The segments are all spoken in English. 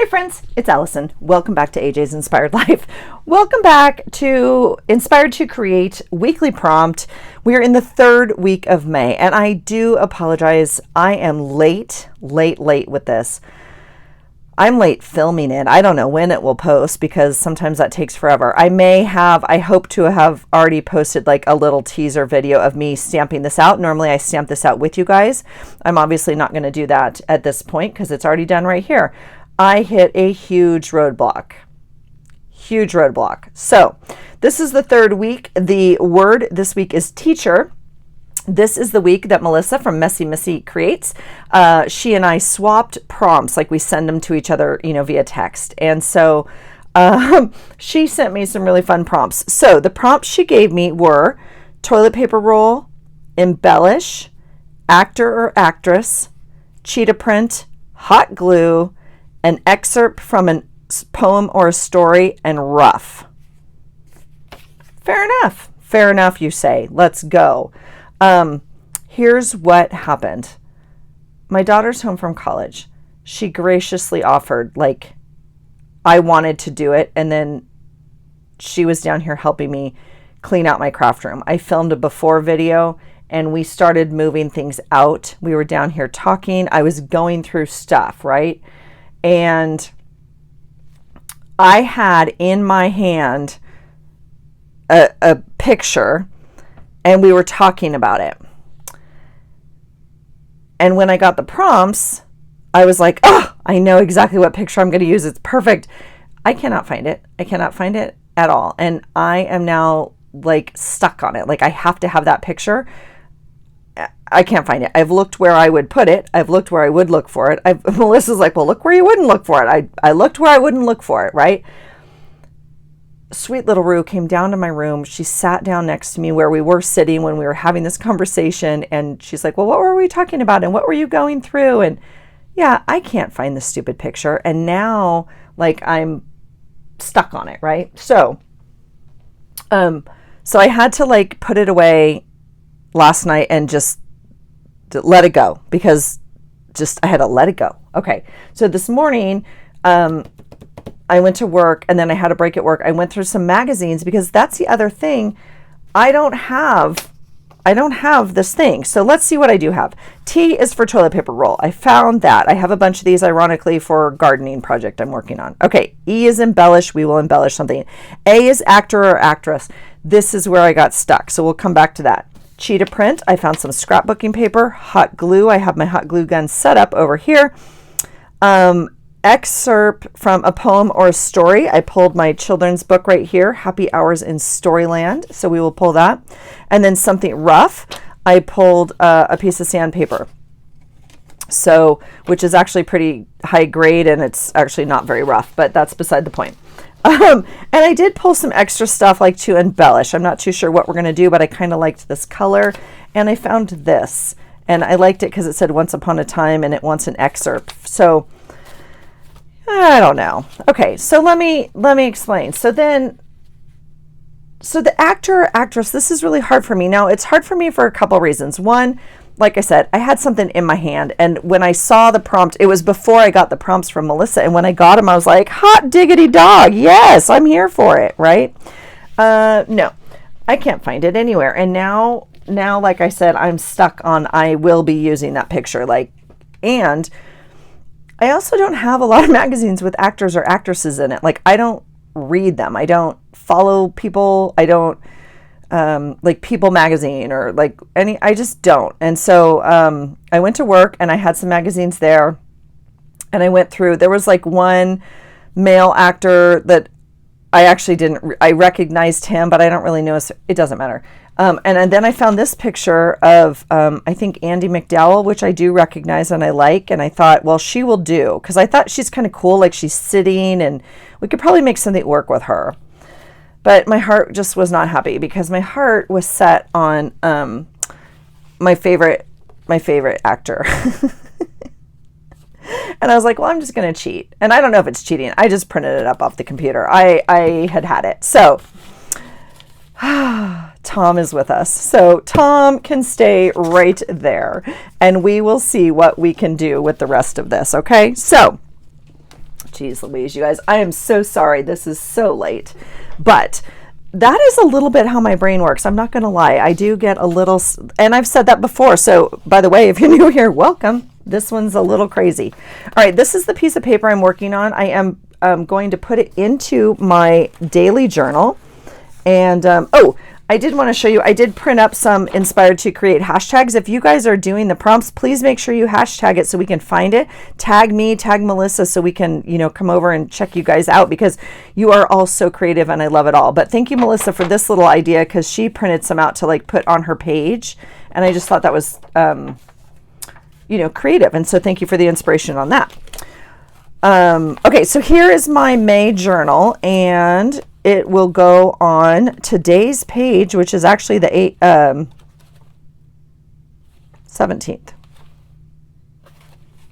friends, it's Allison. Welcome back to AJ's Inspired Life. Welcome back to Inspired to Create Weekly Prompt. We are in the third week of May, and I do apologize. I am late with this. I'm late filming it. I don't know when it will post because sometimes that takes forever. I hope to have already posted like a little teaser video of me stamping this out. Normally I stamp this out with you guys. I'm obviously not going to do that at this point because it's already done right here. I hit a huge roadblock. So this is the third week. The word this week is teacher. This is the week that Melissa from Messy Missy creates. She and I swapped prompts, like we send them to each other, via text. And so she sent me some really fun prompts. So the prompts she gave me were toilet paper roll, embellish, actor or actress, cheetah print, hot glue, an excerpt from a poem or a story, and rough. Fair enough, you say. Let's go. Here's what happened. My daughter's home from college. She graciously offered, I wanted to do it, and then she was down here helping me clean out my craft room. I filmed a before video, and we started moving things out. We were down here talking. I was going through stuff, right? And I had in my hand a picture, and we were talking about it. And when I got the prompts, I was like, oh, I know exactly what picture I'm going to use. It's perfect. I cannot find it. At all. And I am now stuck on it. I have to have that picture. I can't find it. I've looked where I would put it. I've looked where I would look for it. Melissa's like, well, look where you wouldn't look for it. I looked where I wouldn't look for it, right? Sweet little Rue came down to my room. She sat down next to me where we were sitting when we were having this conversation. And she's like, well, what were we talking about? And what were you going through? And yeah, I can't find this stupid picture. And now I'm stuck on it, right? So I had to put it away last night and just let it go because I had to let it go. Okay. So this morning, I went to work and then I had a break at work. I went through some magazines because that's the other thing. I don't have this thing. So let's see what I do have. T is for toilet paper roll. I found that. I have a bunch of these, ironically, for a gardening project I'm working on. Okay. E is embellish. We will embellish something. A is actor or actress. This is where I got stuck. So we'll come back to that. Cheetah print. I found some scrapbooking paper. Hot glue. I have my hot glue gun set up over here. Excerpt from a poem or a story. I pulled my children's book right here, Happy Hours in Storyland. So we will pull that. And then something rough. I pulled a piece of sandpaper. So, which is actually pretty high grade and it's actually not very rough, but that's beside the point. And I did pull some extra stuff to embellish. I'm not too sure what we're going to do, but I kind of liked this color. And I found this. And I liked it because it said Once Upon a Time and it wants an excerpt. So I don't know. Okay, so let me explain. So the actor or actress, this is really hard for me. Now, it's hard for me for a couple reasons. One, like I said, I had something in my hand, and when I saw the prompt, it was before I got the prompts from Melissa, and when I got them, I was like, hot diggity dog, yes, I'm here for it, right? No, I can't find it anywhere, and now, like I said, I'm stuck on I will be using that picture, and I also don't have a lot of magazines with actors or actresses in it. I don't read them. I don't follow people. I don't People magazine or I just don't. And so I went to work and I had some magazines there and I went through, there was one male actor that I actually I recognized him, but I don't really know. It doesn't matter. And then I found this picture of, I think Andy McDowell, which I do recognize and I like. And I thought, well, she will do. Because I thought she's kind of cool. She's sitting and we could probably make something work with her. But my heart just was not happy because my heart was set on my favorite actor. And I was like, well, I'm just going to cheat. And I don't know if it's cheating. I just printed it up off the computer. I had it. So Tom is with us. So Tom can stay right there and we will see what we can do with the rest of this. Okay. So Jeez Louise, you guys, I am so sorry. This is so late. But that is a little bit how my brain works. I'm not going to lie. I do get a little, and I've said that before. So by the way, if you're new here, welcome. This one's a little crazy. All right, this is the piece of paper I'm working on. I am going to put it into my daily journal. And, oh, I did want to show you, I did print up some inspired to create hashtags. If you guys are doing the prompts, please make sure you hashtag it so we can find it. Tag me, tag Melissa, so we can, you know, come over and check you guys out, because you are all so creative and I love it all. But thank you, Melissa, for this little idea, because she printed some out to like put on her page. And I just thought that was, you know, creative. And so thank you for the inspiration on that. Okay, so here is my May journal, and it will go on today's page, which is actually the 17th.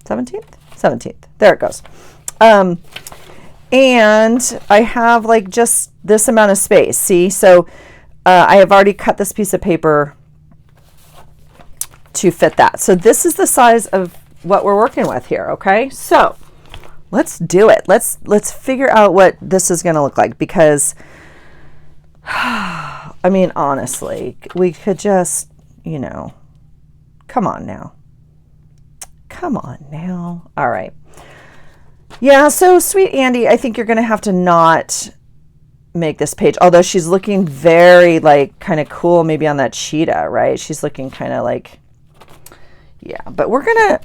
17th. There it goes. And I have like just this amount of space. See, so I have already cut this piece of paper to fit that. So this is the size of what we're working with here. Okay, so let's do it. Let's figure out what this is going to look like, because I mean, honestly, we could just, you know, come on now. All right. Yeah, so sweet Andy, I think you're going to have to not make this page, although she's looking very like kind of cool maybe on that cheetah, right? She's looking kind of like, yeah, but we're going to,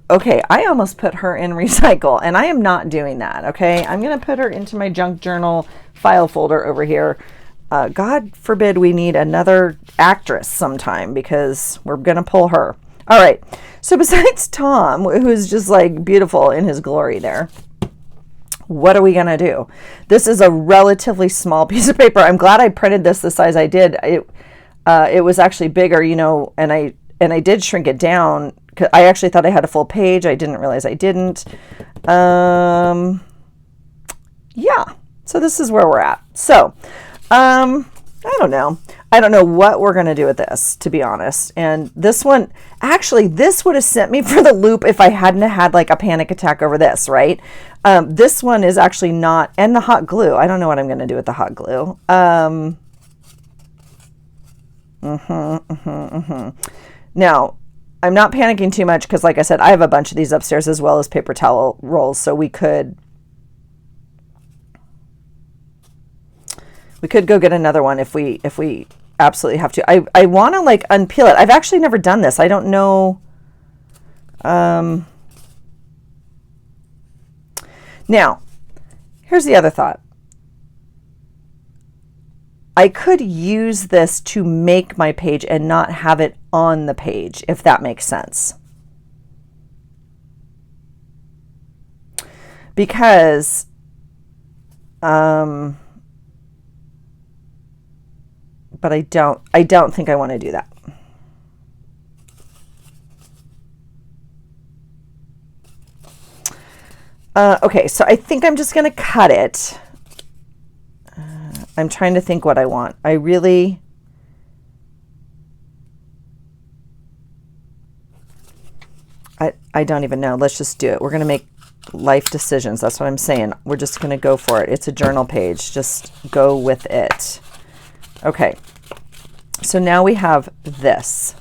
okay, I almost put her in recycle, and I am not doing that, okay? I'm going to put her into my junk journal file folder over here. God forbid we need another actress sometime, because we're going to pull her. All right, so besides Tom, who's just like beautiful in his glory there, what are we going to do? This is a relatively small piece of paper. I'm glad I printed this the size I did. It was actually bigger, you know, and I did shrink it down. I actually thought I had a full page. I didn't realize I didn't. Yeah, so this is where we're at. So, I don't know. I don't know what we're going to do with this, to be honest. And this one, actually, this would have sent me for the loop if I hadn't had like a panic attack over this, right? This one is actually not, and the hot glue. I don't know what I'm going to do with the hot glue. Now, I'm not panicking too much, because like I said, I have a bunch of these upstairs as well as paper towel rolls, so we could go get another one if we absolutely have to. I want to like unpeel it. I've actually never done this. I don't know. Now, here's the other thought. I could use this to make my page and not have it on the page, if that makes sense. Because, but I don't think I want to do that. Okay, so I think I'm just going to cut it. I'm trying to think what I want. I don't even know. Let's just do it. We're going to make life decisions. That's what I'm saying. We're just going to go for it. It's a journal page. Just go with it. Okay. So now we have this.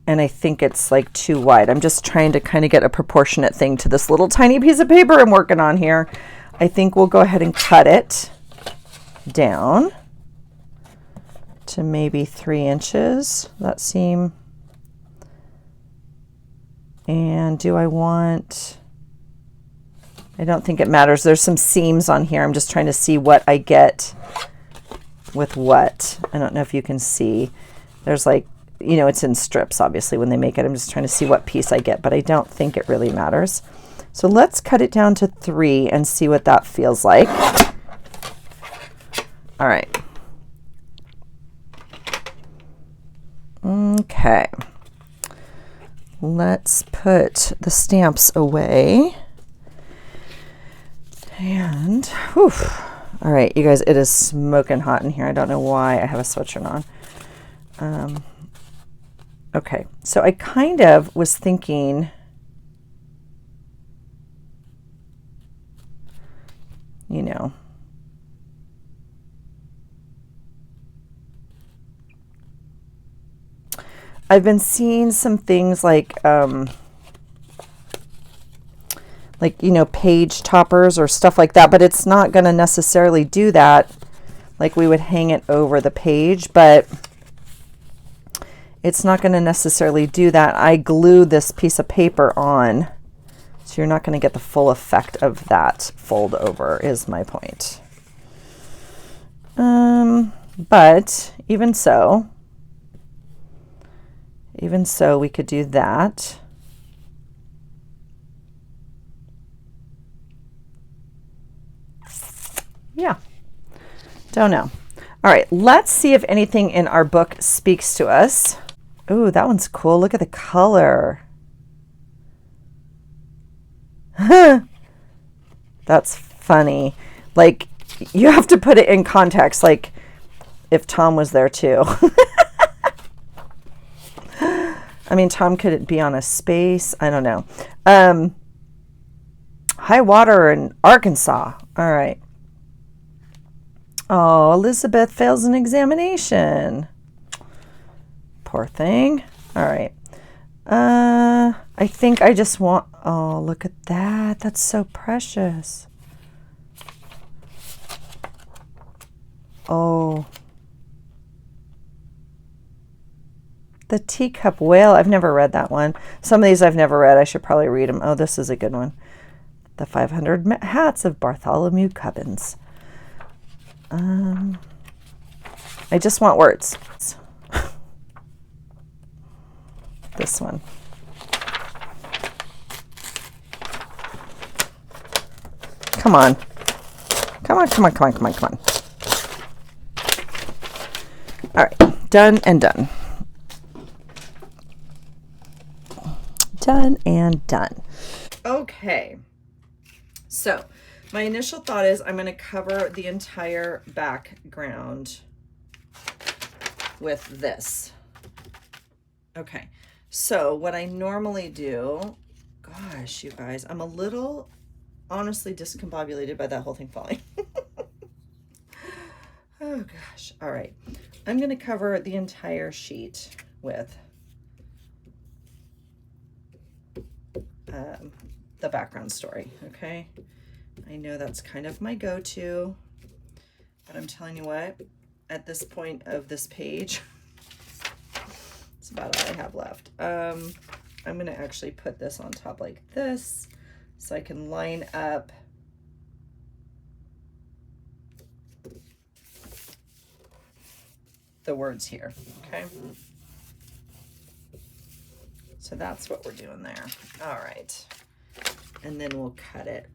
And I think it's like too wide. I'm just trying to kind of get a proportionate thing to this little tiny piece of paper I'm working on here. I think we'll go ahead and cut it down to maybe 3 inches. That seem, and do I want, I don't think it matters. There's some seams on here. I'm just trying to see what I get with what. I don't know if you can see. There's like, you know, it's in strips, obviously, when they make it. I'm just trying to see what piece I get, but I don't think it really matters. So let's cut it down to 3 and see what that feels like. All right. Okay. Let's put the stamps away. And, whew. All right, you guys, it is smoking hot in here. I don't know why I have a sweatshirt on. Okay, so I kind of was thinking, you know, I've been seeing some things like, you know, page toppers or stuff like that, but it's not going to necessarily do that. Like we would hang it over the page, but it's not going to necessarily do that. I glued this piece of paper on, so you're not going to get the full effect of that fold over is my point. But even so, we could do that. Yeah, don't know. All right, let's see if anything in our book speaks to us. Ooh, that one's cool. Look at the color. That's funny. Like, you have to put it in context, like if Tom was there too. I mean, Tom could be on a space. I don't know. High water in Arkansas. All right. Oh, Elizabeth fails an examination. Poor thing. All right. I think I just want, oh, look at that. That's so precious. Oh. The Teacup Whale. I've never read that one. Some of these I've never read. I should probably read them. Oh, this is a good one. The 500 Hats of Bartholomew Cubbins. I just want words. This one. Come on. Come on, come on, come on, come on, come on. All right, done and done. Done and done. Okay. So my initial thought is I'm going to cover the entire background with this. Okay. So what I normally do, gosh, you guys, I'm a little honestly discombobulated by that whole thing falling. Oh gosh. All right. I'm going to cover the entire sheet with the background story. Okay. I know that's kind of my go-to, but I'm telling you what, at this point of this page, it's about all I have left. I'm going to actually put this on top like this so I can line up the words here, okay? So that's what we're doing there. All right. And then we'll cut it.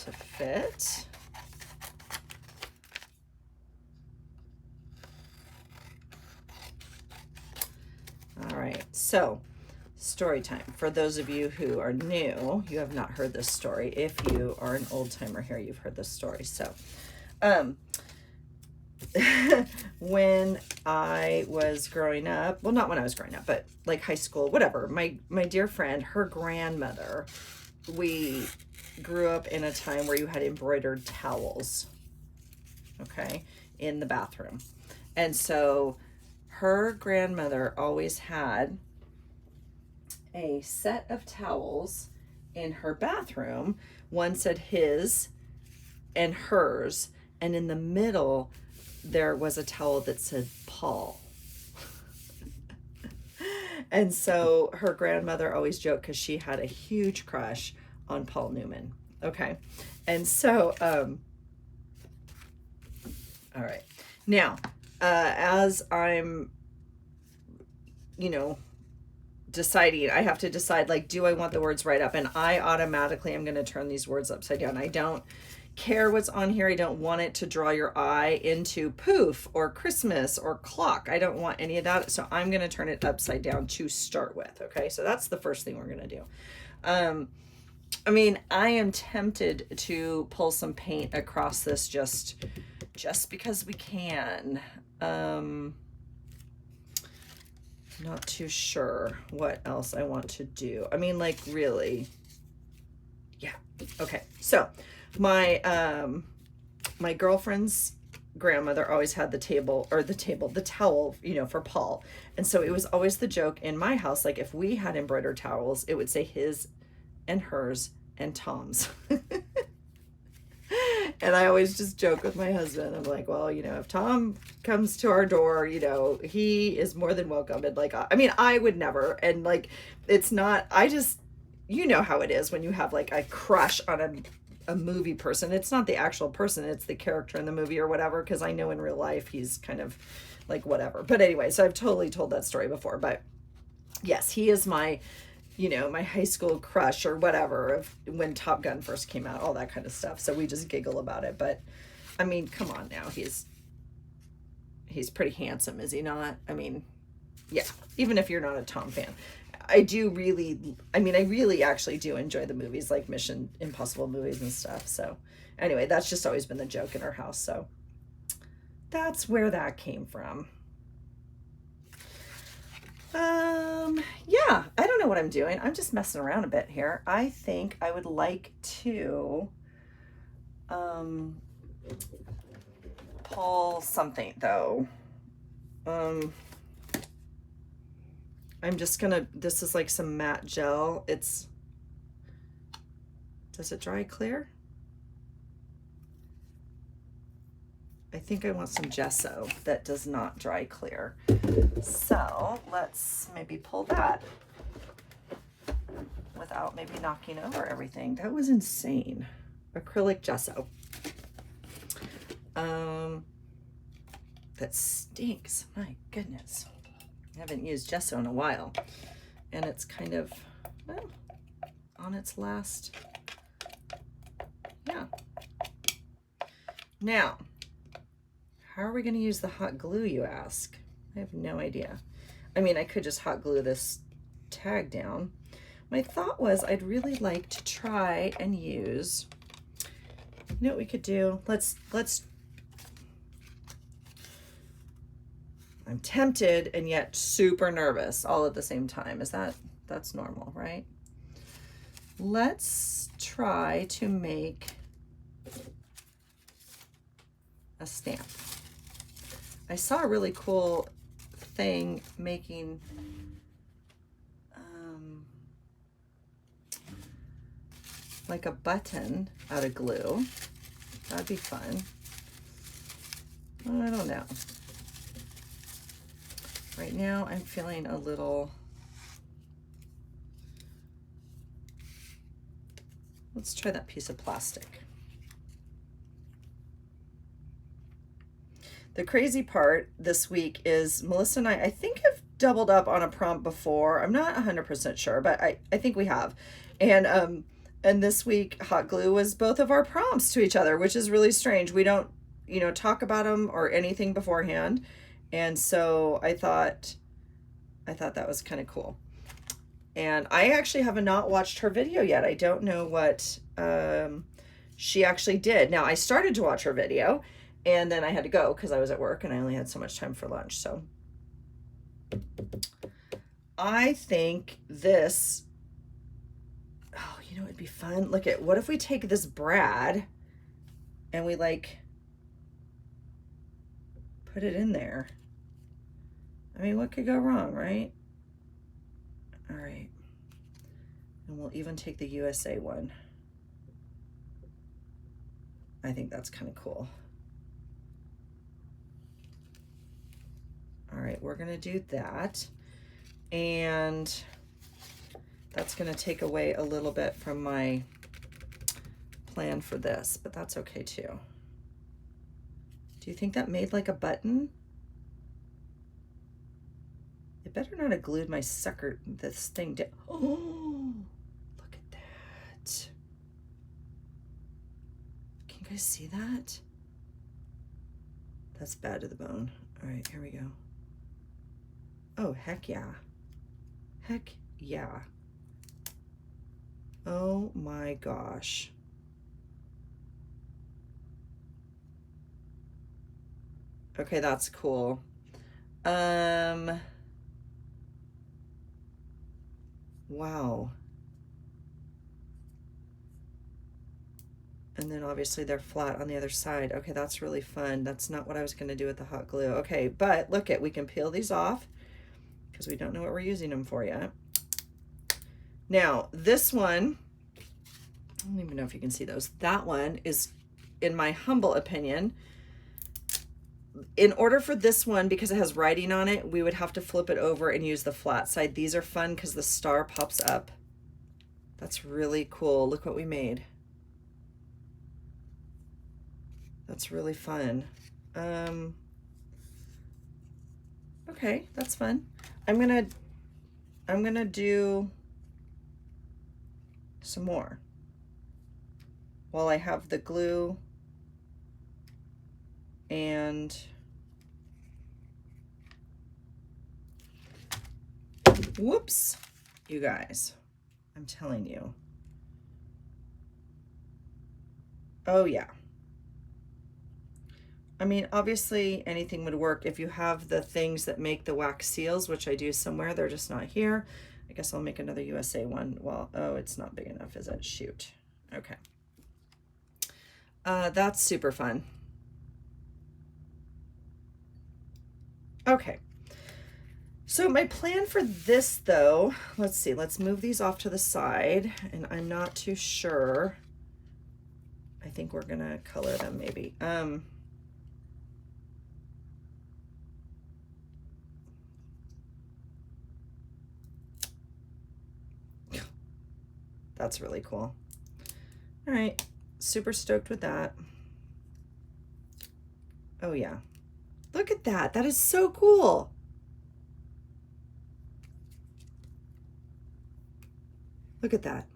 To fit. All right, so story time. For those of you who are new, you have not heard this story. If you are an old timer here, you've heard this story. So, when I was growing up, well, not when I was growing up, but like high school, whatever, my dear friend, her grandmother, we grew up in a time where you had embroidered towels, okay, in the bathroom. And so her grandmother always had a set of towels in her bathroom. One said his and hers, and in the middle there was a towel that said Paul. And so her grandmother always joked because she had a huge crush on Paul Newman. Okay. And so, all right. Now, as I'm, you know, deciding, I have to decide, like, do I want the words right up? And I automatically am going to turn these words upside down. I don't care what's on here. I don't want it to draw your eye into poof or Christmas or clock. I don't want any of that. So I'm going to turn it upside down to start with. Okay. So that's the first thing we're going to do. I mean, I am tempted to pull some paint across this just because we can. Not too sure what else I want to do. I mean, like, really. Yeah. Okay. So my my girlfriend's grandmother always had the towel, you know, for Paul. And so it was always the joke in my house, like if we had embroidered towels, it would say his and hers and Tom's. And I always just joke with my husband. I'm like, well, you know, if Tom comes to our door, you know, he is more than welcome. And like, I mean, I would never. And like, it's not, I just, you know how it is when you have like a crush on a movie person. It's not the actual person, it's the character in the movie or whatever. Cause I know in real life, he's kind of like whatever. But anyway, so I've totally told that story before. But yes, he is my, you know, my high school crush or whatever of when Top Gun first came out, all that kind of stuff. So we just giggle about it. But I mean, come on now. He's pretty handsome, is he not? I mean, yeah, even if you're not a Tom fan. I really actually do enjoy the movies, like Mission Impossible movies and stuff. So anyway, that's just always been the joke in our house. So that's where that came from. Yeah, I don't know what I'm doing. I'm just messing around a bit here. I think I would like to, pull something though. I'm just gonna, this is like some matte gel. Does it dry clear? I think I want some gesso that does not dry clear. So let's maybe pull that without maybe knocking over everything. That was insane. Acrylic gesso. That stinks. My goodness. I haven't used gesso in a while. And it's kind of, well, on its last. Yeah. Now, how are we going to use the hot glue, you ask? I have no idea. I mean, I could just hot glue this tag down. My thought was I'd really like to try and use, you know what we could do? Let's, I'm tempted and yet super nervous all at the same time. That's normal, right? Let's try to make a stamp. I saw a really cool thing making like a button out of glue. That'd be fun. I don't know. Right now I'm feeling a little, let's try that piece of plastic. The crazy part this week is Melissa and I think have doubled up on a prompt before. I'm not 100% sure, but I think we have. And this week hot glue was both of our prompts to each other, which is really strange. We don't, you know, talk about them or anything beforehand. And so I thought that was kind of cool. And I actually have not watched her video yet. I don't know what she actually did. Now I started to watch her video, and then I had to go because I was at work and I only had so much time for lunch. So I think this, oh, you know, it'd be fun. Look at, what if we take this Brad and we like put it in there? I mean, what could go wrong, right? All right. And we'll even take the USA one. I think that's kind of cool. All right, we're gonna do that. And that's gonna take away a little bit from my plan for this, but that's okay too. Do you think that made like a button? It better not have glued this thing down. Oh, look at that. Can you guys see that? That's bad to the bone. All right, here we go. Oh, heck yeah. Heck yeah. Oh my gosh. Okay, that's cool. Wow. And then obviously they're flat on the other side. Okay, that's really fun. That's not what I was going to do with the hot glue. Okay, but look we can peel these off because we don't know what we're using them for yet. Now, this one, I don't even know if you can see those. That one is, in my humble opinion, in order for this one, because it has writing on it, we would have to flip it over and use the flat side. These are fun because the star pops up. That's really cool. Look what we made. That's really fun. Okay, that's fun. I'm gonna do some more while I have the glue and whoops, you guys, I'm telling you. Oh yeah. I mean, obviously anything would work if you have the things that make the wax seals, which I do somewhere. They're just not here. I guess I'll make another USA one. Well, oh, it's not big enough, is it? Shoot. Okay. That's super fun. Okay. So my plan for this though, let's see, let's move these off to the side, and I'm not too sure. I think we're gonna color them maybe. That's really cool. All right, super stoked with that. Oh yeah, look at that. That is so cool. Look at that.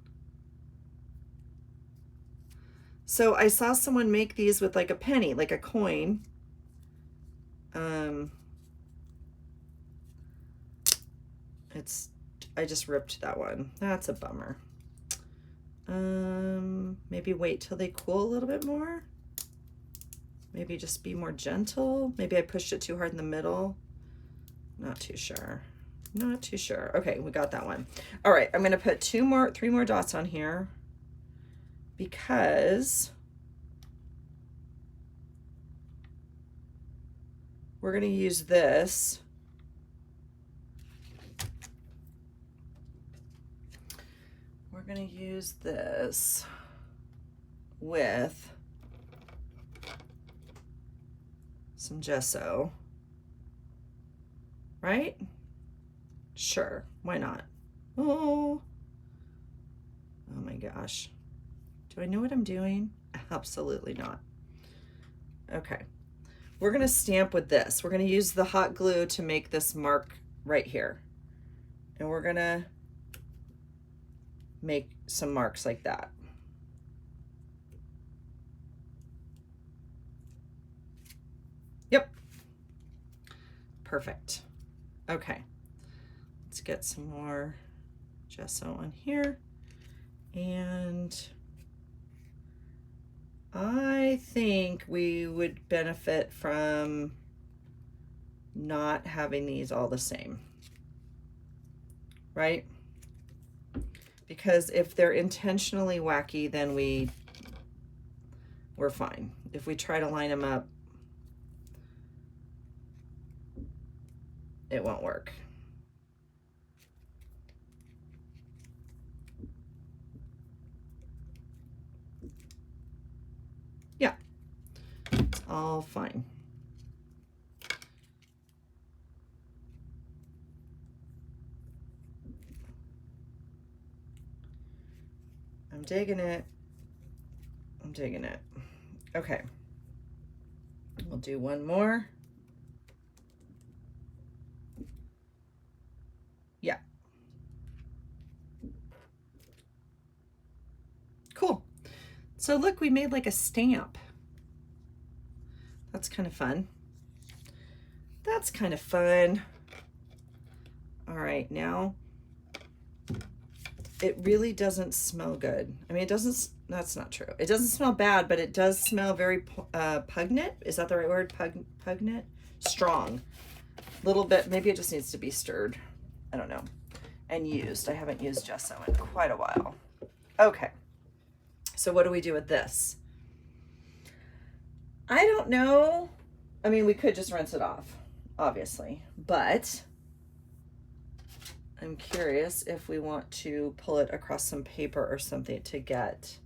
So I saw someone make these with like a penny, like a coin. I just ripped that one. That's a bummer. Maybe wait till they cool a little bit more. Maybe just be more gentle. Maybe I pushed it too hard in the middle. Not too sure. Not too sure. Okay, we got that one. All right, I'm gonna put three more dots on here because we're gonna use this. We're gonna use this with some gesso, right? Sure, why not? Oh my gosh. Do I know what I'm doing? Absolutely not. Okay, we're gonna stamp with this. We're gonna use the hot glue to make this mark right here. And we're gonna make some marks like that. Yep. Perfect. Okay. Let's get some more gesso on here. And I think we would benefit from not having these all the same, right? Because if they're intentionally wacky, then we're fine. If we try to line them up, it won't work. Yeah, it's all fine. I'm digging it. I'm digging it. Okay. We'll do one more. Yeah. Cool. So look, we made like a stamp. That's kind of fun. That's kind of fun. All right, now it really doesn't smell good. I mean, it doesn't, that's not true. It doesn't smell bad, but it does smell very pungent. Is that the right word? Pungent? Strong. Little bit, maybe it just needs to be stirred. I don't know. And used. I haven't used gesso in quite a while. Okay. So what do we do with this? I don't know. I mean, we could just rinse it off, obviously, but I'm curious if we want to pull it across some paper or something to get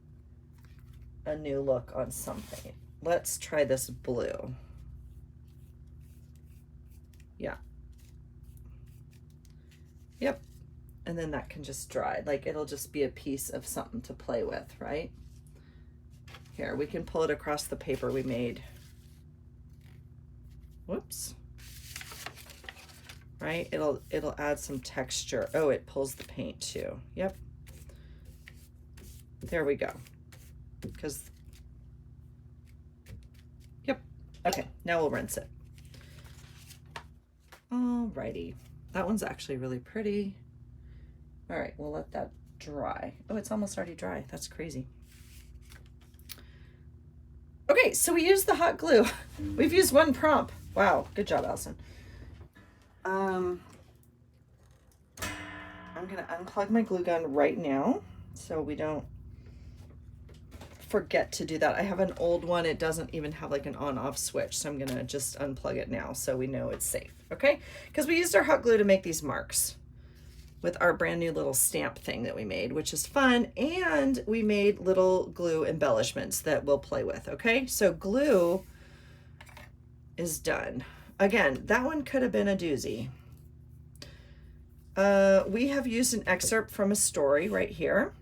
a new look on something. Let's try this blue. Yeah. Yep. And then that can just dry. Like, it'll just be a piece of something to play with, right? Here, we can pull it across the paper we made. Whoops. Right? It'll add some texture. Oh, it pulls the paint too. Yep. There we go. Because, yep. Okay, now we'll rinse it. Alrighty. That one's actually really pretty. All right, we'll let that dry. Oh, it's almost already dry. That's crazy. Okay, so we used the hot glue. We've used one prompt. Wow, good job, Allison. I'm gonna unplug my glue gun right now so we don't forget to do that. I have an old one. It doesn't even have like an on-off switch, so I'm gonna just unplug it now so we know it's safe, okay? Because we used our hot glue to make these marks with our brand new little stamp thing that we made, which is fun. And we made little glue embellishments that we'll play with, okay? So glue is done. Again, that one could have been a doozy. We have used an excerpt from a story right here.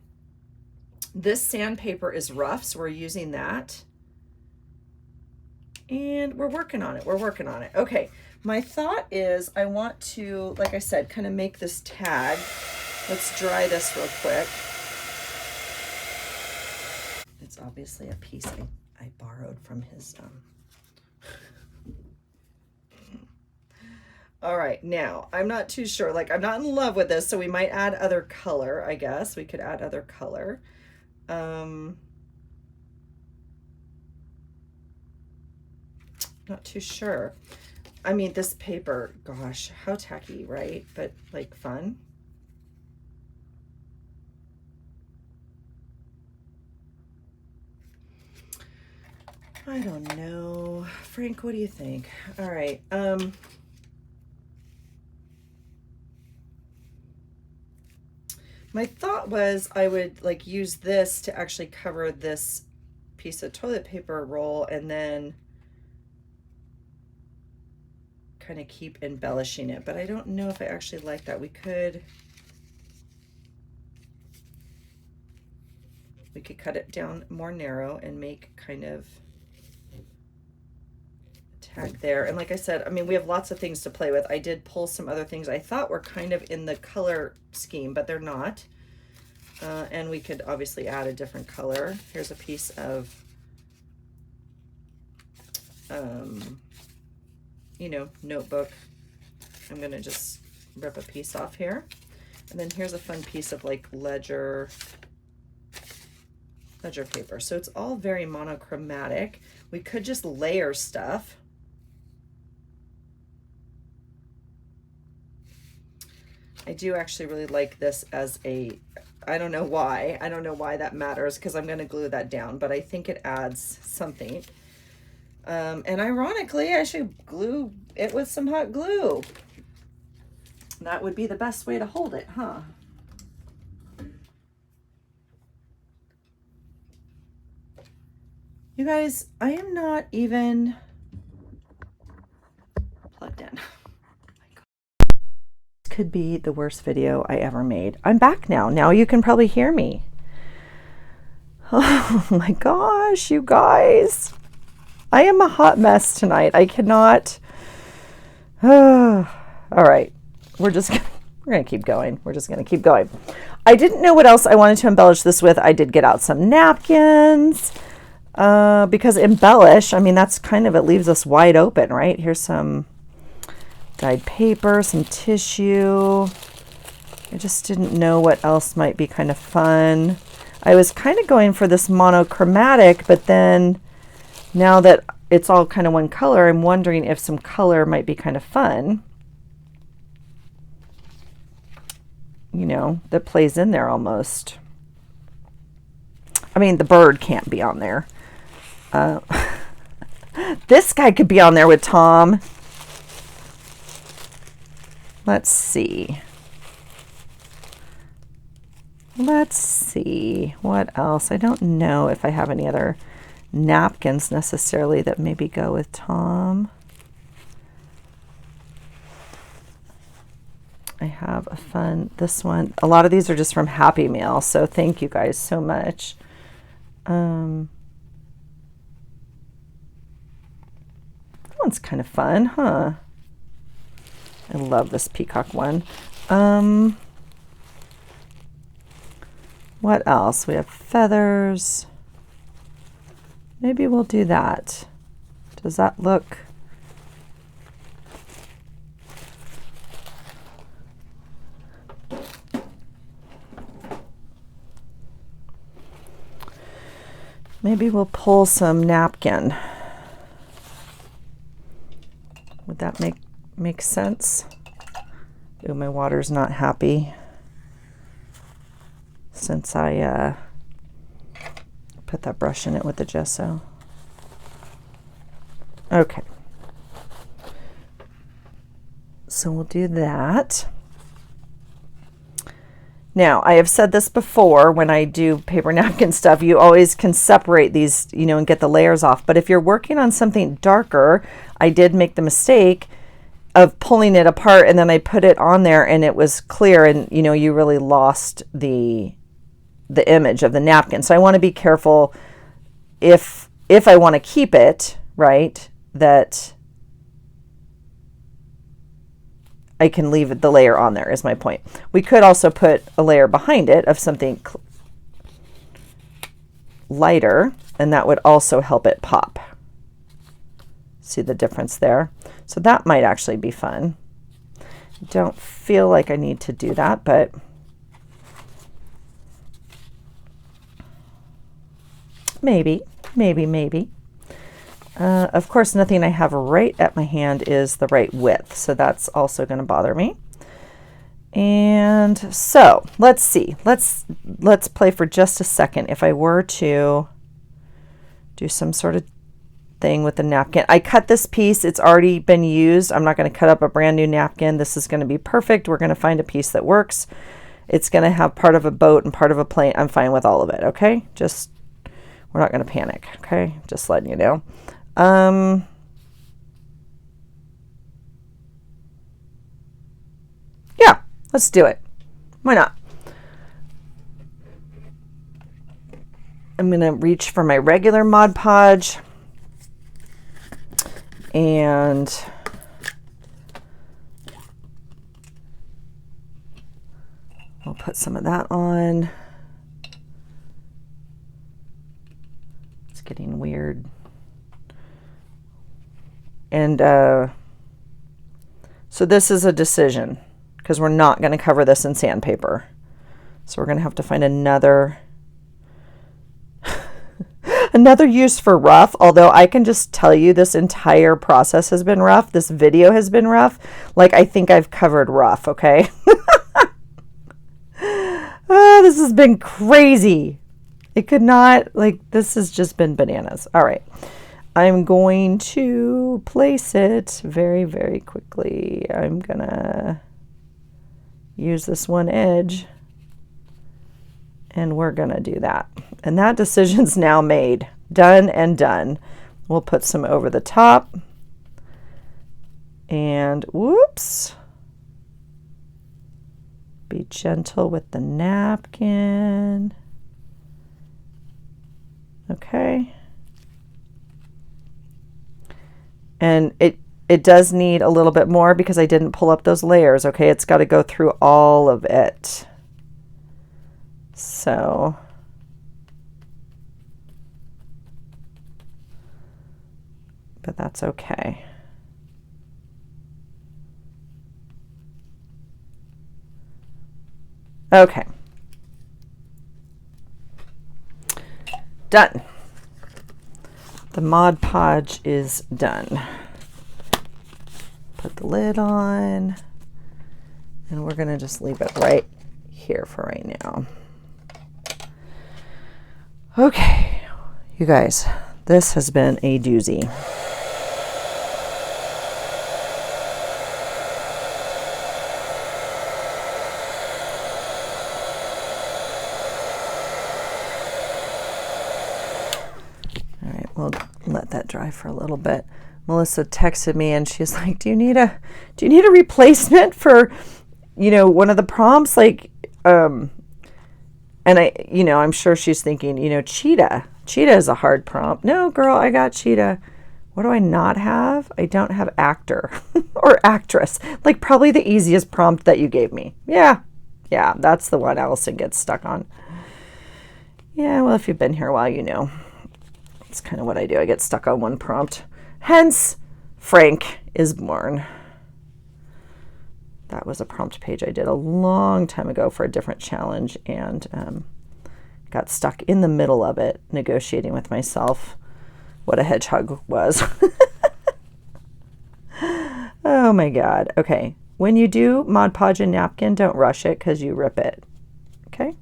This sandpaper is rough, so we're using that. And we're working on it, we're working on it. Okay. My thought is I want to, like I said, kind of make this tag. Let's dry this real quick. It's obviously a piece I borrowed from his, All right, now, I'm not too sure. Like, I'm not in love with this, so we might add other color, I guess. We could add other color. Not too sure. I mean, this paper, gosh, how tacky, right? But like fun. I don't know. Frank, what do you think? All right. My thought was I would like use this to actually cover this piece of toilet paper roll and then kind of keep embellishing it, but I don't know if I actually like that. We could cut it down more narrow and make kind of a tag there. And like I said, I mean, we have lots of things to play with. I did pull some other things I thought were kind of in the color scheme, but they're not. And we could obviously add a different color. Here's a piece of you know, notebook. I'm gonna just rip a piece off here. And then here's a fun piece of like ledger paper. So it's all very monochromatic. We could just layer stuff. I do actually really like this as a, I don't know why that matters because I'm gonna glue that down, but I think it adds something. And ironically, I should glue it with some hot glue. That would be the best way to hold it, huh? You guys, I am not even plugged in. This could be the worst video I ever made. I'm back now. Now you can probably hear me. Oh my gosh, you guys. I am a hot mess tonight. I cannot. All right. We're going to keep going. We're just going to keep going. I didn't know what else I wanted to embellish this with. I did get out some napkins because embellish, I mean, that's kind of, it leaves us wide open, right? Here's some dyed paper, some tissue. I just didn't know what else might be kind of fun. I was kind of going for this monochromatic, but then now that it's all kind of one color, I'm wondering if some color might be kind of fun. You know, that plays in there almost. I mean, the bird can't be on there. This guy could be on there with Tom. Let's see. Let's see. What else? I don't know if I have any other napkins necessarily that maybe go with Tom. I have a fun, this one. A lot of these are just from Happy Meal, so thank you guys so much. That one's kind of fun, huh? I love this peacock one. What else? We have feathers. Maybe we'll do that. Does that look? Maybe we'll pull some napkin. Would that make sense? Ooh, my water's not happy since I put that brush in it with the gesso. Okay. So we'll do that. Now, I have said this before, when I do paper napkin stuff, you always can separate these, you know, and get the layers off. But if you're working on something darker, I did make the mistake of pulling it apart, and then I put it on there and it was clear, and, you know, you really lost the image of the napkin. So I want to be careful if I want to keep it, right, that I can leave the layer on there is my point. We could also put a layer behind it of something lighter, and that would also help it pop. See the difference there? So that might actually be fun. Don't feel like I need to do that, but maybe. Of course, nothing I have right at my hand is the right width, so that's also going to bother me. And so let's see. Let's play for just a second. If I were to do some sort of thing with the napkin, I cut this piece. It's already been used. I'm not going to cut up a brand new napkin. This is going to be perfect. We're going to find a piece that works. It's going to have part of a boat and part of a plane. I'm fine with all of it. Okay, just we're not going to panic. Okay, just letting you know. Yeah, let's do it. Why not? I'm going to reach for my regular Mod Podge, and we'll put some of that on. It's getting weird. And so this is a decision, because we're not going to cover this in sandpaper. So we're going to have to find another another use for rough, although I can just tell you this entire process has been rough. This video has been rough. Like, I think I've covered rough, okay? This has been crazy. It could not, like, this has just been bananas. All right. I'm going to place it very, very quickly. I'm going to use this one edge, and we're going to do that. And that decision's now made. Done and done. We'll put some over the top. And whoops. Be gentle with the napkin. Okay. And it does need a little bit more because I didn't pull up those layers, okay? It's got to go through all of it. So but that's okay. Okay. Done. The Mod Podge is done. Put the lid on, and we're gonna just leave it right here for right now. Okay, you guys, this has been a doozy. All right, we'll let that dry for a little bit. Melissa texted me and she's like, do you need a replacement for, one of the prompts? Like, and I'm sure she's thinking, cheetah is a hard prompt. No, girl, I got cheetah. What do I not have? I don't have actor or actress. Like probably the easiest prompt that you gave me. Yeah, that's the one Allison gets stuck on. Yeah, well, if you've been here a while, you know. That's kind of what I do. I get stuck on one prompt. Hence, Frank is born. That was a prompt page I did a long time ago for a different challenge, and got stuck in the middle of it, negotiating with myself what a hedgehog was. Oh my God. Okay. When you do Mod Podge and napkin, don't rush it because you rip it. Okay.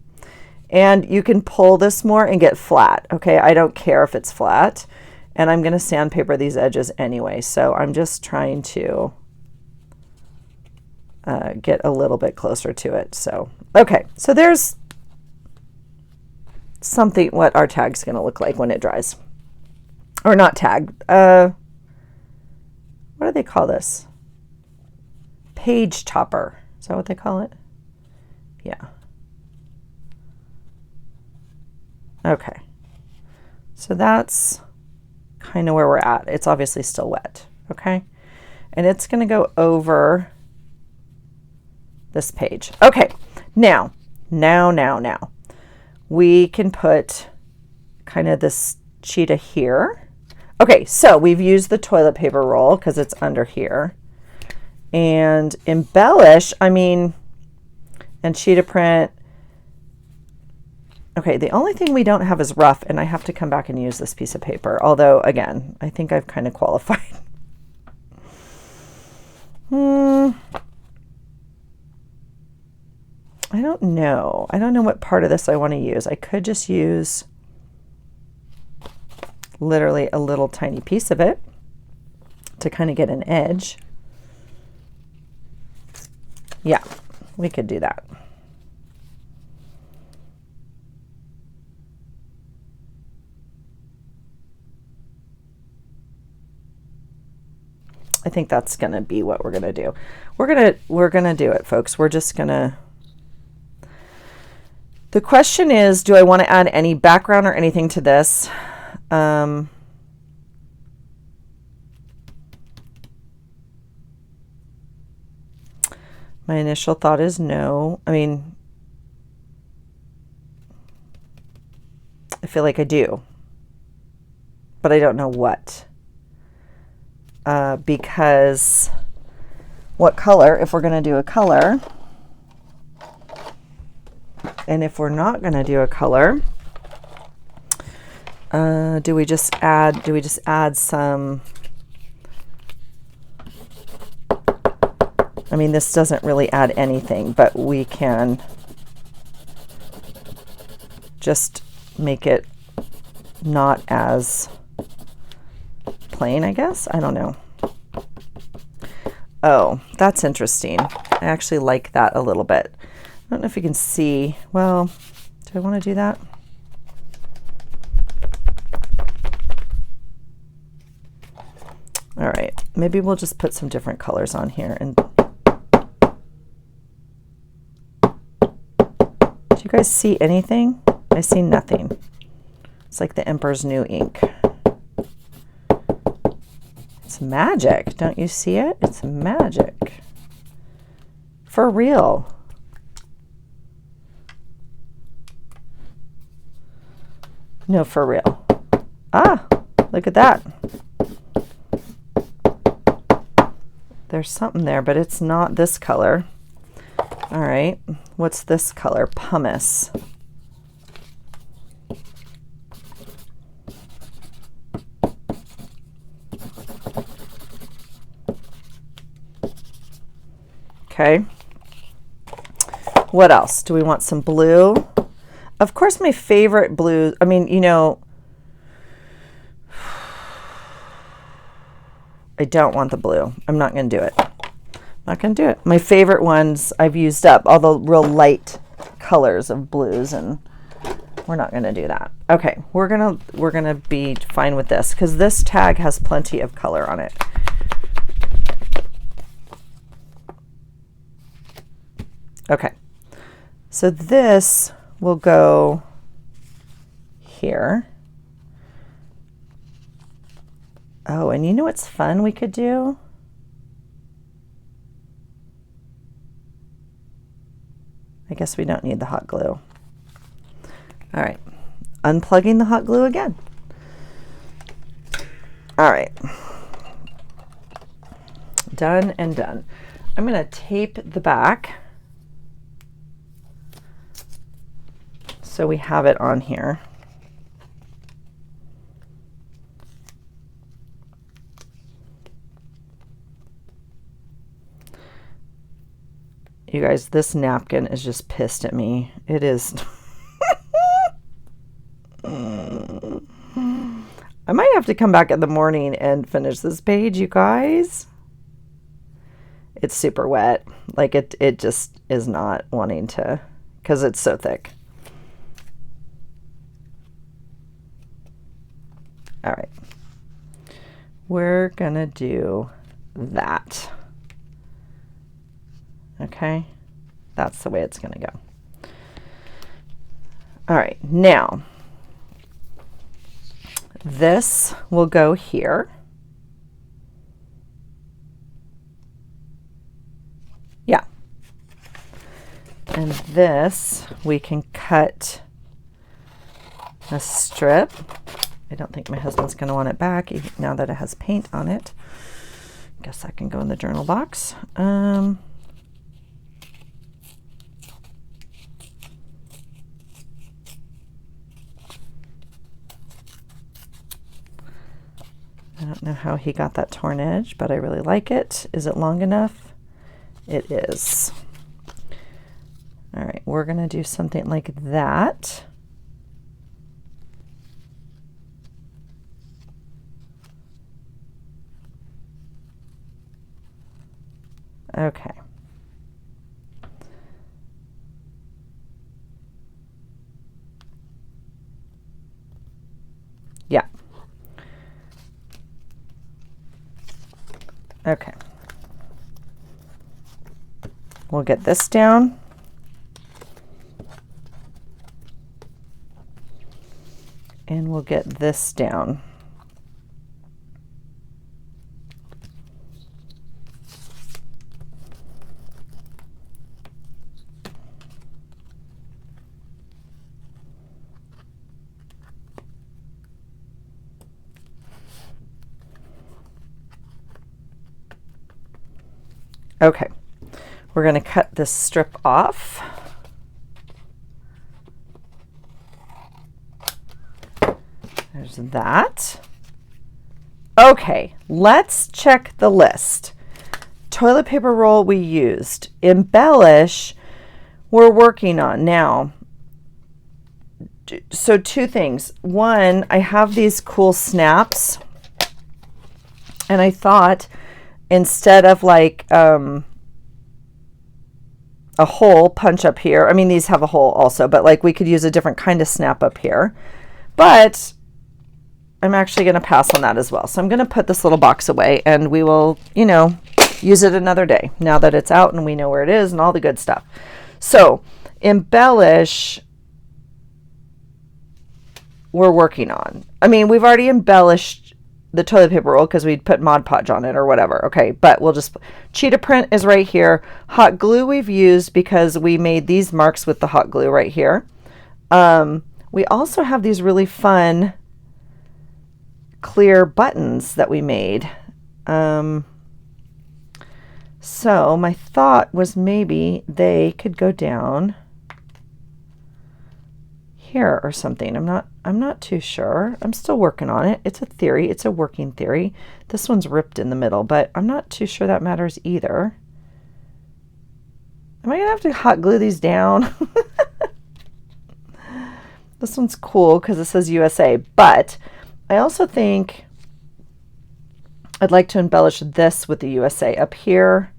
And you can pull this more and get flat. Okay. I don't care if it's flat. And I'm going to sandpaper these edges anyway. So I'm just trying to get a little bit closer to it. So, okay. So there's something, what our tag's going to look like when it dries. Or not tag. What do they call this? Page topper. Is that what they call it? Yeah. Okay. So that's kind of where we're at. It's obviously still wet. Okay. And it's going to go over this page. Okay. Now. We can put kind of this cheetah here. Okay, so we've used the toilet paper roll because it's under here. And embellish, and cheetah print. Okay, the only thing we don't have is rough, and I have to come back and use this piece of paper. Although, again, I think I've kind of qualified. I don't know. I don't know what part of this I want to use. I could just use literally a little tiny piece of it to kind of get an edge. Yeah, we could do that. I think that's going to be what we're going to do. We're going to do it, folks. We're just going to. The question is, do I want to add any background or anything to this? My initial thought is no. I feel like I do, but I don't know what. Because what color, if we're going to do a color, and if we're not going to do a color, do we just add some, this doesn't really add anything, but we can just make it not as plain, I guess. I don't know. Oh, that's interesting. I actually like that a little bit. I don't know if you can see. Well, do I want to do that? All right, maybe we'll just put some different colors on here. And do you guys see anything? I see nothing. It's like the Emperor's New Ink. It's magic. Don't you see it? It's magic. For real. No, for real. Ah, look at that. There's something there, but it's not this color. All right, what's this color? Pumice. Okay. What else? Do we want some blue? Of course, my favorite blue, I mean, you know, I don't want the blue. I'm not going to do it. Not going to do it. My favorite ones I've used up, all the real light colors of blues, and we're not going to do that. Okay, we're gonna be fine with this because this tag has plenty of color on it. Okay, so this will go here. Oh, and you know what's fun we could do? I guess we don't need the hot glue. All right, unplugging the hot glue again. All right, done and done. I'm gonna tape the back so we have it on here. You guys, this napkin is just pissed at me. It is. I might have to come back in the morning and finish this page, you guys. It's super wet. Like it just is not wanting to, because it's so thick. All right. We're gonna do that. Okay, that's the way it's going to go. All right, now this will go here. Yeah. And this we can cut a strip. I don't think my husband's going to want it back now that it has paint on it. Guess that can go in the journal box. I don't know how he got that torn edge, but I really like it. Is it long enough? It is. All right, we're going to do something like that. Okay. Yeah. Okay. We'll get this down. And we'll get this down. Okay, we're going to cut this strip off. There's that. Okay, let's check the list. Toilet paper roll we used. Embellish we're working on now. So two things. One, I have these cool snaps, and I thought instead of like a hole punch up here, I mean these have a hole also, but like we could use a different kind of snap up here. But I'm actually going to pass on that as well. So I'm going to put this little box away, and we will, you know, use it another day now that it's out and we know where it is and all the good stuff. So embellish we're working on. I mean, we've already embellished the toilet paper roll because we'd put Mod Podge on it or whatever. Okay, but we'll just, cheetah print is right here. Hot glue we've used because we made these marks with the hot glue right here. We also have these really fun clear buttons that we made. So my thought was maybe they could go down here or something. I'm not too sure. I'm still working on it. It's a theory. It's a working theory. This one's ripped in the middle, but I'm not too sure that matters either. Am I gonna have to hot glue these down? This one's cool because it says USA, but I also think I'd like to embellish this with the USA up here.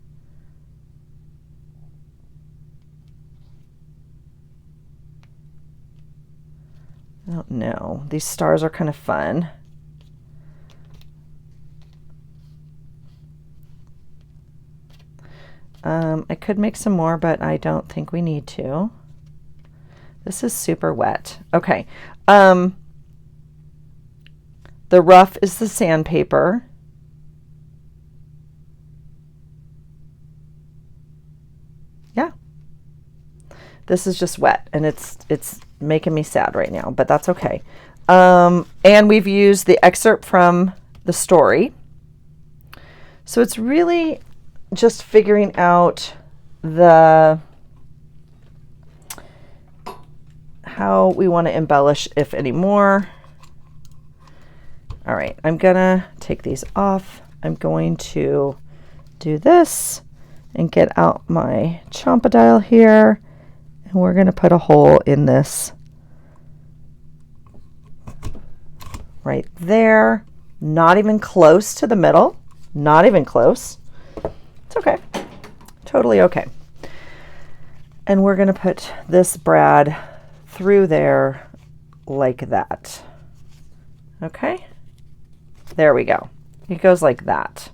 I don't know. These stars are kind of fun. I could make some more, but I don't think we need to. This is super wet. Okay. The rough is the sandpaper. Yeah. This is just wet, and it's making me sad right now, but that's okay. And we've used the excerpt from the story. So it's really just figuring out how we want to embellish, if any more. All right, I'm gonna take these off. I'm going to do this and get out my Chompadile here, and we're gonna put a hole in this right there. Not even close to the middle, not even close. It's okay, totally okay. And we're gonna put this brad through there like that. Okay, there we go. It goes like that.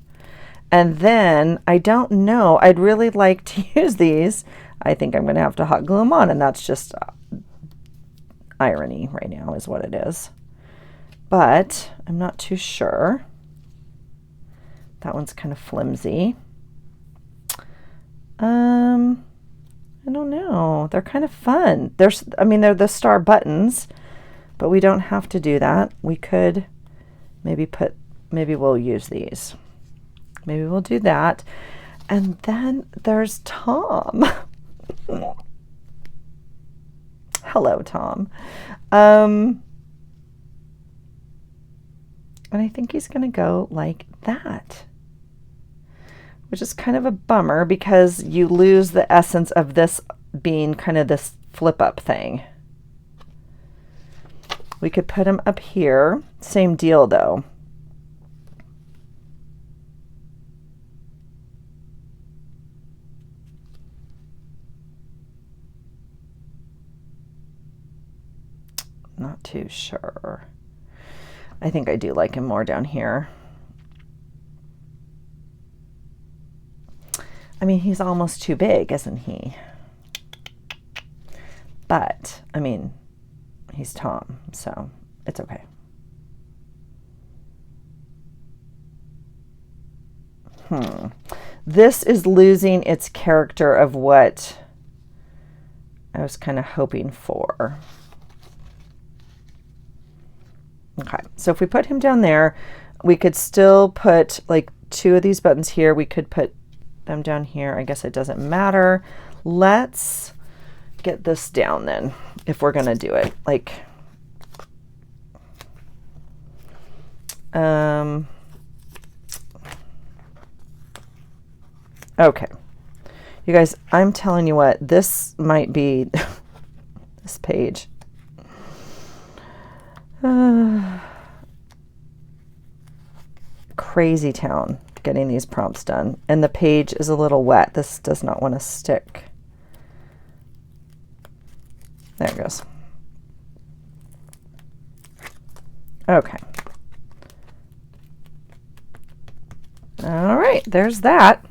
And then I don't know, I'd really like to use these. I think I'm gonna have to hot glue them on, and that's just irony right now is what it is. But I'm not too sure. That one's kind of flimsy. I don't know. They're kind of fun. They're the star buttons, but we don't have to do that. We could maybe we'll use these. Maybe we'll do that. And then there's Tom. Hello, Tom. And I think he's going to go like that, which is kind of a bummer because you lose the essence of this being kind of this flip up thing. We could put him up here. Same deal though. Not too sure. I think I do like him more down here. I mean, he's almost too big, isn't he? But, I mean, he's Tom, so it's okay. This is losing its character of what I was kind of hoping for. Okay, so if we put him down there, we could still put like 2 of these buttons here. We could put them down here. I guess it doesn't matter. Let's get this down then, if we're gonna do it. Like, okay. You guys, I'm telling you what, this might be this page. Crazy town getting these prompts done, and the page is a little wet. This does not want to stick. There it goes. Okay. All right, there's that.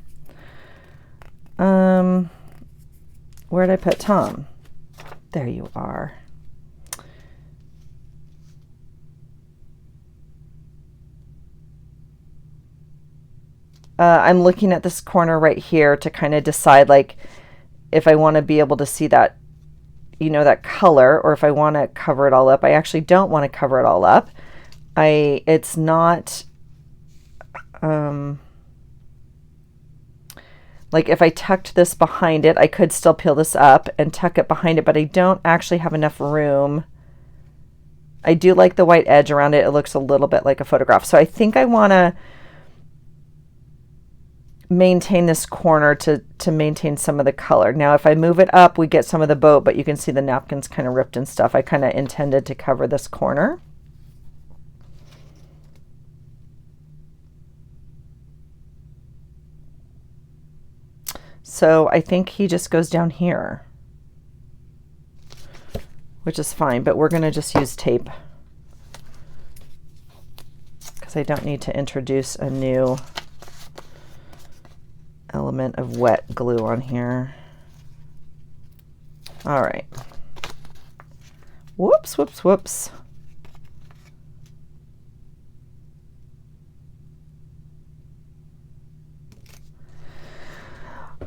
Where'd I put Tom? There you are. I'm looking at this corner right here to kind of decide, like, if I want to be able to see that, you know, that color, or if I want to cover it all up. I actually don't want to cover it all up. It's not, like if I tucked this behind it, I could still peel this up and tuck it behind it, but I don't actually have enough room. I do like the white edge around it. It looks a little bit like a photograph. So I think I want to maintain this corner to maintain some of the color. Now if I move it up, we get some of the boat, but you can see the napkins kind of ripped and stuff. I kind of intended to cover this corner. So I think he just goes down here, which is fine, but we're going to just use tape because I don't need to introduce a new element of wet glue on here. All right. Whoops, whoops, whoops.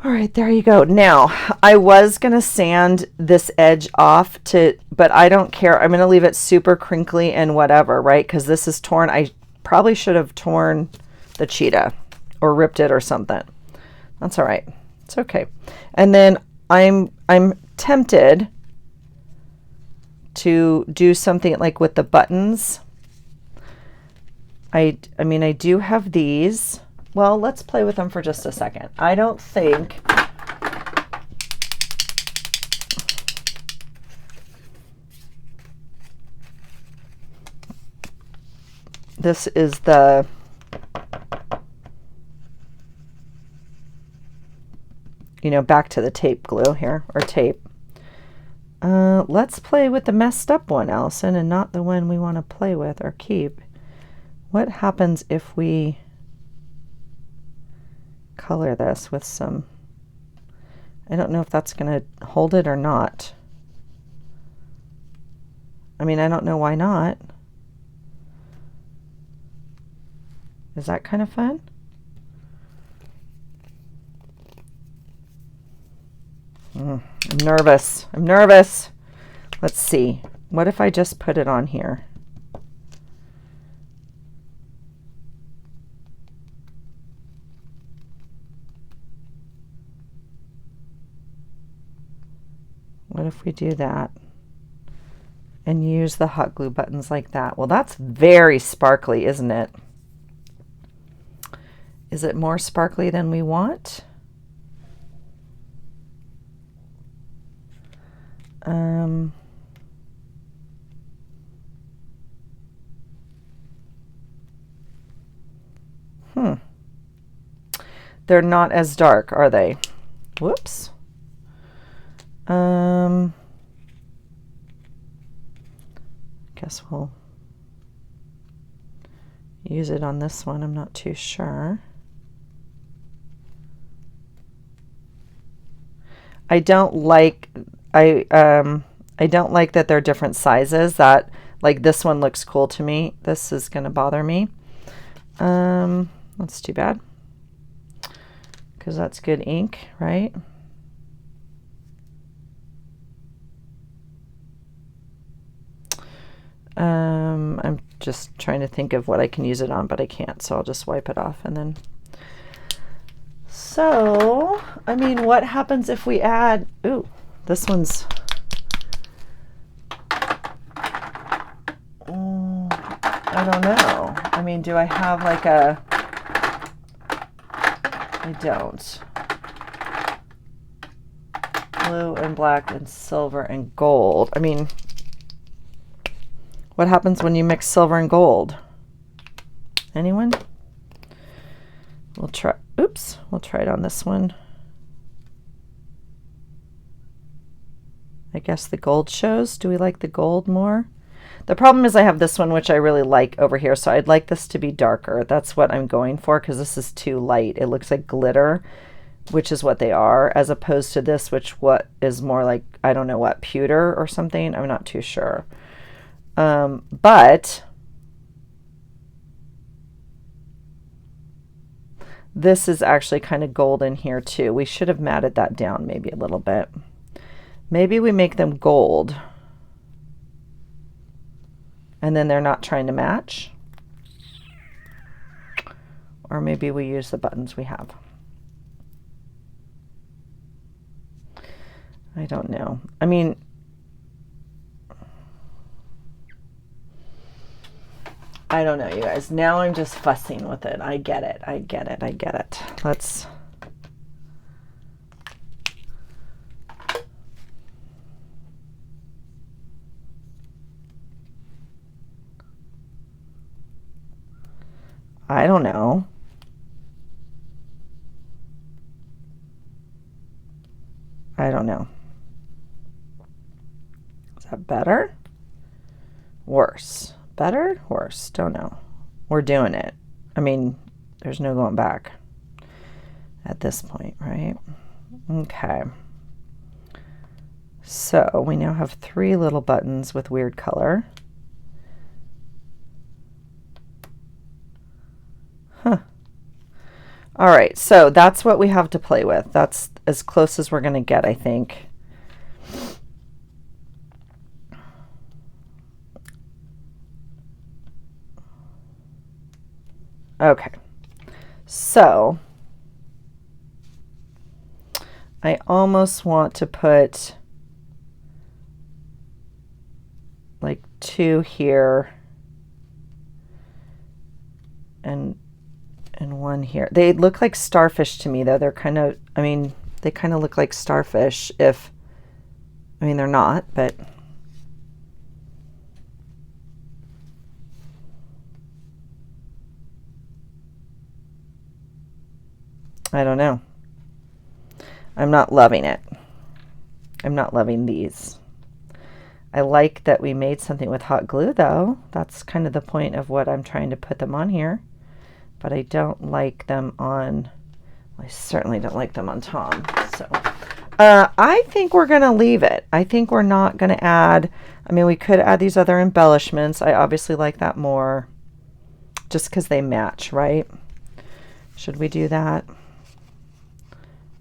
All right, there you go. Now, I was going to sand this edge off but I don't care. I'm going to leave it super crinkly and whatever, right? Because this is torn. I probably should have torn the cheetah or ripped it or something. That's all right. It's okay. And then I'm tempted to do something like with the buttons. I mean, I do have these. Well, let's play with them for just a second. I don't think this is the back to the tape glue here, or tape. Let's play with the messed up one, Allison, and not the one we want to play with or keep. What happens if we color this with some, I don't know if that's going to hold it or not. I mean, I don't know why not. Is that kind of fun? I'm nervous. I'm nervous. Let's see. What if I just put it on here? What if we do that and use the hot glue buttons like that? Well, that's very sparkly, isn't it? Is it more sparkly than we want? They're not as dark, are they? Whoops. Guess we'll use it on this one. I'm not too sure. I don't like that they're different sizes. That, like, this one looks cool to me. This is going to bother me. That's too bad, because that's good ink, right? I'm just trying to think of what I can use it on, but I can't, so I'll just wipe it off and then. So, I mean, what happens if we add, ooh, this one's, I don't know. I mean, do I have like a, I don't. Blue and black and silver and gold. I mean, what happens when you mix silver and gold? Anyone? We'll try, oops, we'll try it on this one. I guess the gold shows. Do we like the gold more? The problem is I have this one, which I really like over here, so I'd like this to be darker. That's what I'm going for, because this is too light. It looks like glitter, which is what they are, as opposed to this, which what is more like, I don't know what, pewter or something. I'm not too sure. But this is actually kind of golden here too. We should have matted that down maybe a little bit. Maybe we make them gold, and then they're not trying to match. Or maybe we use the buttons we have. I don't know. I mean, I don't know, you guys. Now I'm just fussing with it. I get it. I get it. I get it. Let's... I don't know. I don't know. Is that better? Worse? Better? Worse? Don't know. We're doing it. I mean, there's no going back at this point, right? Okay. So we now have 3 little buttons with weird color. Huh. All right, so that's what we have to play with. That's as close as we're going to get, I think. Okay, so I almost want to put like 2 here and 1 here. They look like starfish to me, though. They're kind of, I mean, they kind of look like starfish if, I mean, they're not, but I don't know. I'm not loving it. I'm not loving these. I like that we made something with hot glue, though. That's kind of the point of what I'm trying to put them on here. But I don't like them on, I certainly don't like them on Tom. So I think we're going to leave it. I think we're not going to add, I mean, we could add these other embellishments. I obviously like that more just because they match, right? Should we do that?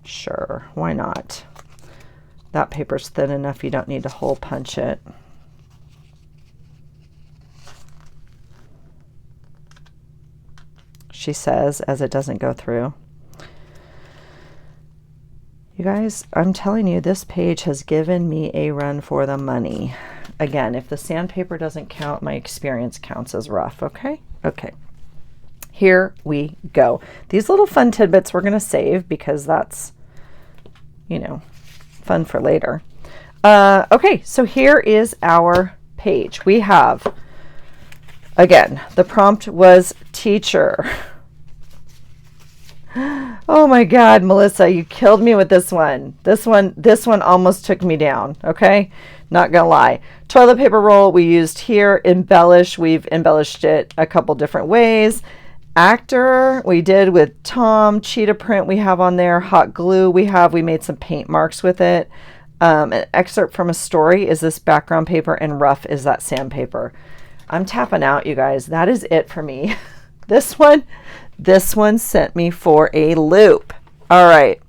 Sure, why not? That paper's thin enough you don't need to hole punch it. She says, as it doesn't go through. You guys, I'm telling you, this page has given me a run for the money. Again, if the sandpaper doesn't count, my experience counts as rough, okay? Okay. Here we go. These little fun tidbits we're going to save because that's, you know, fun for later. Okay, so here is our page. We have, again, the prompt was teacher. Oh my God, Melissa, you killed me with this one. This one almost took me down, okay? Not gonna lie. Toilet paper roll we used here. Embellish, we've embellished it a couple different ways. Actor, we did with Tom. Cheetah print we have on there. Hot glue we made some paint marks with it. An excerpt from a story is this background paper, and rough is that sandpaper. I'm tapping out, you guys. That is it for me. This one sent me for a loop. All right,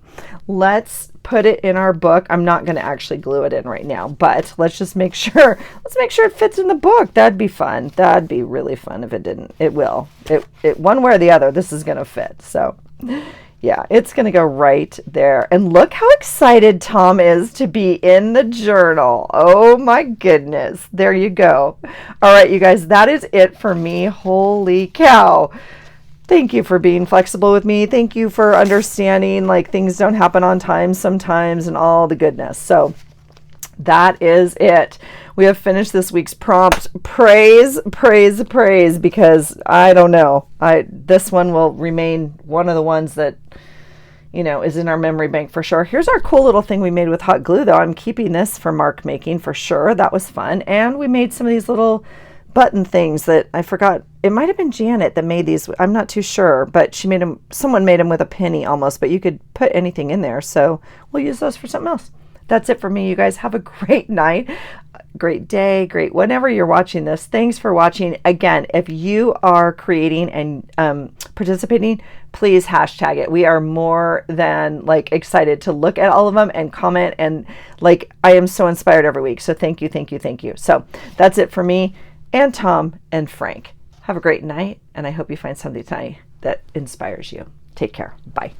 let's put it in our book. I'm not going to actually glue it in right now, but let's just make sure. Let's make sure it fits in the book. That'd be fun. That'd be really fun if it didn't. It will. It one way or the other, this is going to fit. So yeah, it's going to go right there. And look how excited Tom is to be in the journal. Oh my goodness. There you go. All right, you guys, that is it for me. Holy cow. Thank you for being flexible with me. Thank you for understanding, like, things don't happen on time sometimes and all the goodness. So that is it. We have finished this week's prompt. Praise, praise, praise, because I don't know. This one will remain one of the ones that, you know, is in our memory bank for sure. Here's our cool little thing we made with hot glue, though. I'm keeping this for mark making for sure. That was fun. And we made some of these little button things that I forgot. It might have been Janet that made these. I'm not too sure, but she made them. Someone made them with a penny almost, but you could put anything in there. So we'll use those for something else. That's it for me. You guys have a great night, great day, great whenever you're watching this. Thanks for watching. Again, if you are creating and participating, please hashtag it. We are more than like excited to look at all of them and comment, and like I am so inspired every week. So thank you, thank you, thank you. So that's it for me and Tom and Frank. Have a great night, and I hope you find something tonight that inspires you. Take care. Bye.